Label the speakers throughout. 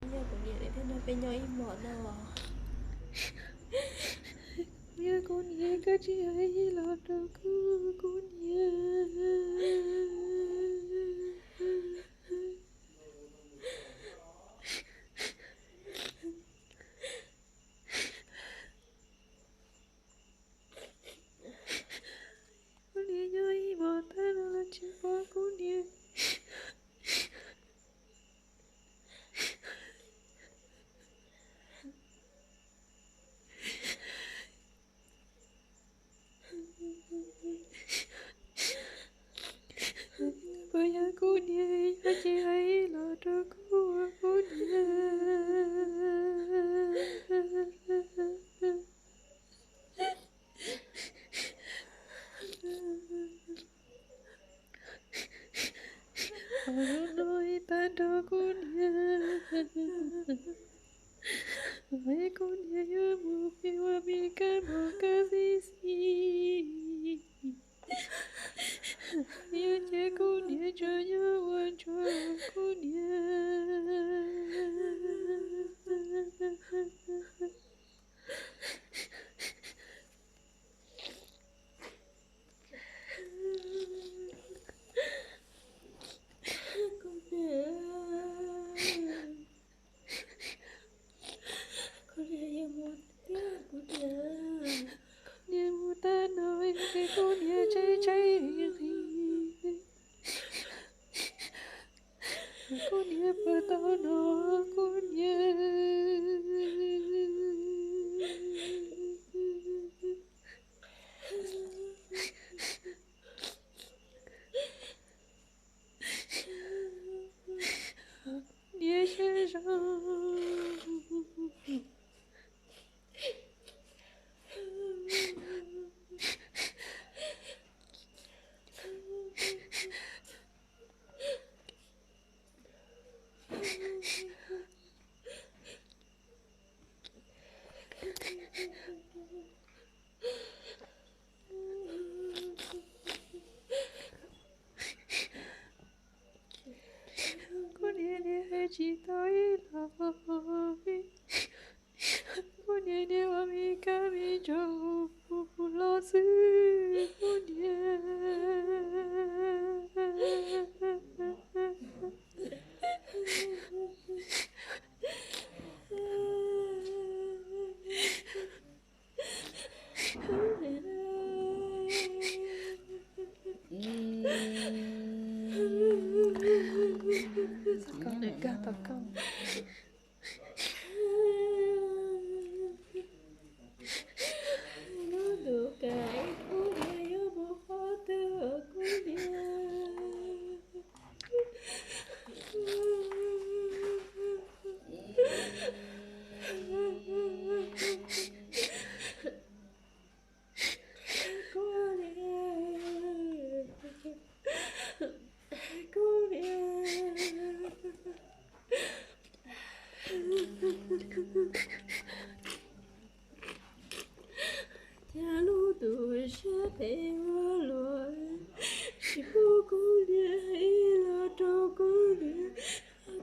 Speaker 1: Giờ cũng vậy để nó bên nhau im mỏ nào.
Speaker 2: Mẹ con nhé cái chị ấy là đâu con nhé. Con nhé nhơi mà ta là chị ba con nhé. Bây giờ con nhé cái chị ấy là đâu con nhé. Nói ta đâu con nhé. Ai con nhé mu piwa mi ka mo ka si. Nhớ che con nhé cho nhớ quan cho con nhé.
Speaker 1: Con nhé. Con nhé yêu một tiếng con nhé.
Speaker 2: Nhé mu ta nói cái con nhé cháy cháy thì. Con nhé bờ tao nó con nhé. Nhé sẽ rằng con nhé nhé chỉ tới là con nhé nhé mà mi ca mi cho lo sư con nhé. Sao con lại ca tao con.
Speaker 1: Nó được cái con nhé yêu một khó tư con nhé. Con nhé. Con nhé. Cha lu tuổi sẽ thấy hoa lối chỉ có cô nhé hay là cho cô nhé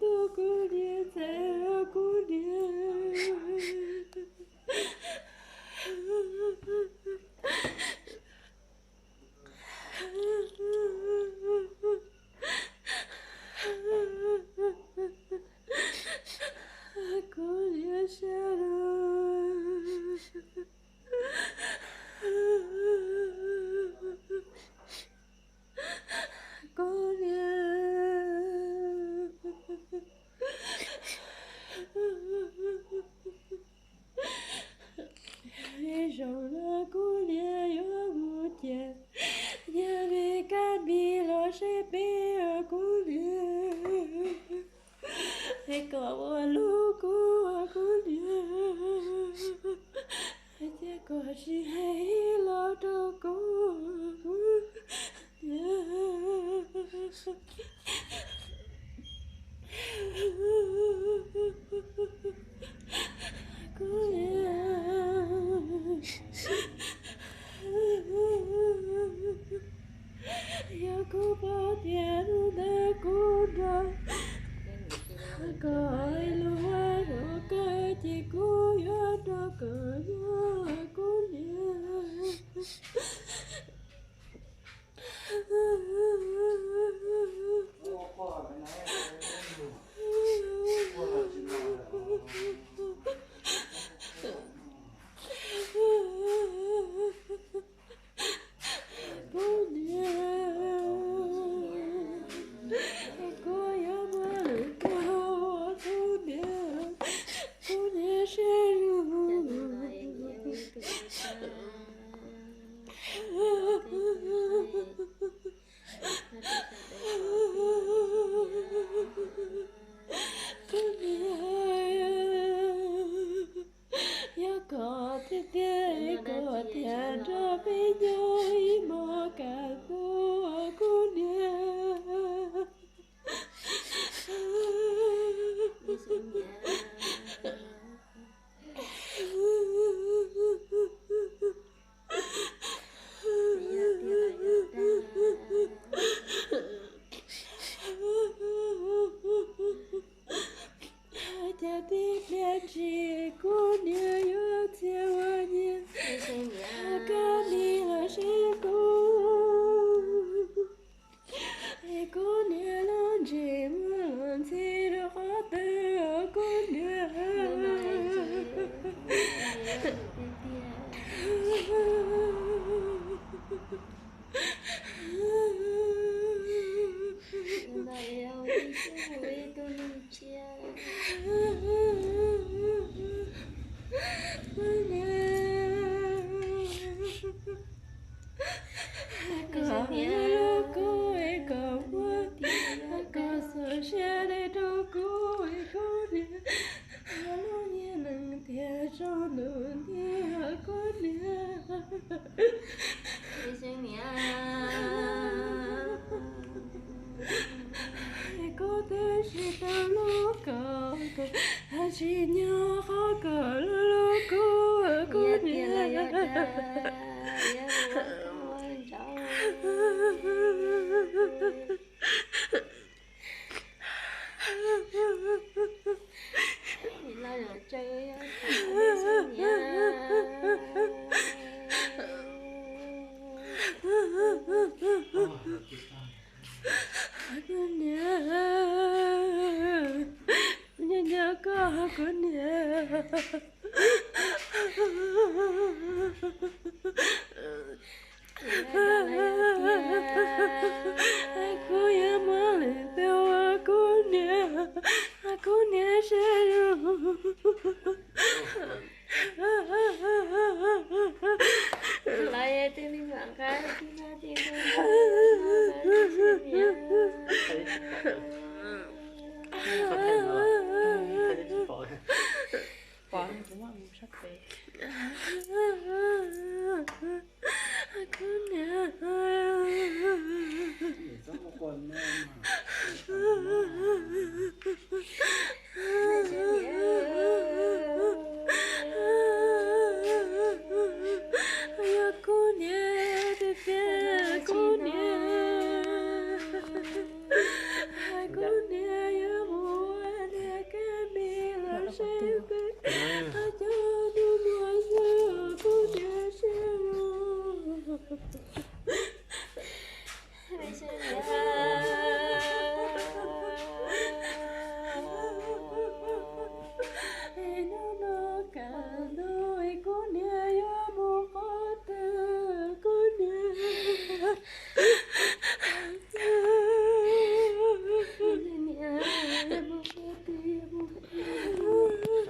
Speaker 1: tôi cô nhé sẽ cô nhé. Cô nhé sẽ con nhé. Rồi là cô nhé yêu một chè nhà về cát bi lo sẽ bé cô nhé. Hãy có một lúc cô nhé. Hãy có gì hãy lo cho cô nhé. Cô nhé. Jacob, Diana, Koda, Kailo. 天地变起，姑娘有千万年，跟你了是姑，姑娘能寂寞能起的花的姑娘。Cô tên chỉ tao lúc cờ hai chị nhau khó cờ lúc cô nhớ nhớ có con nhớ aku yang melintau aku nya seru lại tiếng đi bạn cái tiếng
Speaker 2: Quả này cũng là một sắc về.
Speaker 1: aku nya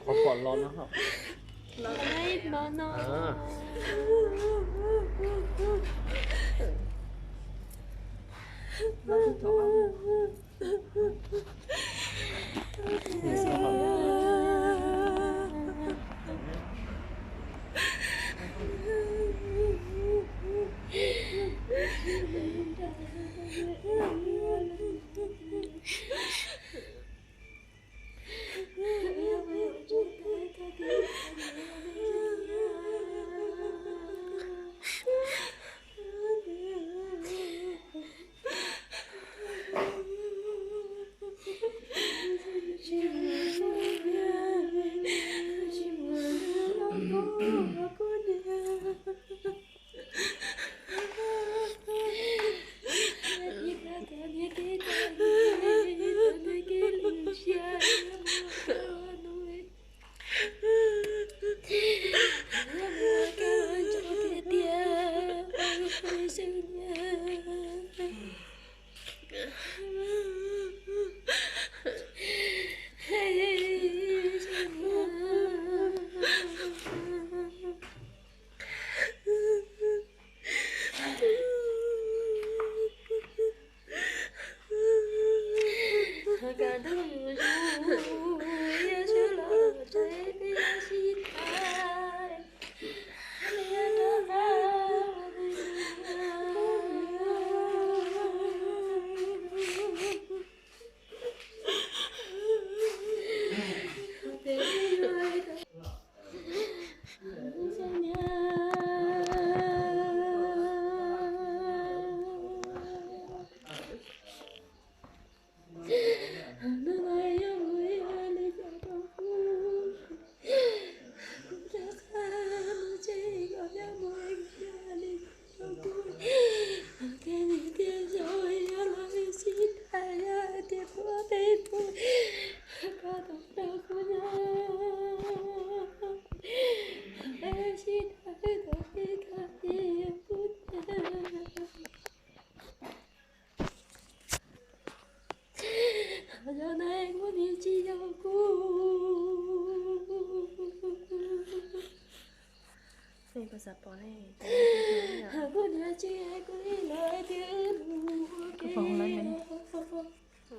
Speaker 3: Có còn lon nó không?
Speaker 1: nó
Speaker 3: À.
Speaker 1: She
Speaker 2: sao bỏ này cho nên tôi
Speaker 1: Cô đã chia quý lời tiếng
Speaker 2: Cái phòng lấy mình.
Speaker 1: Ừ.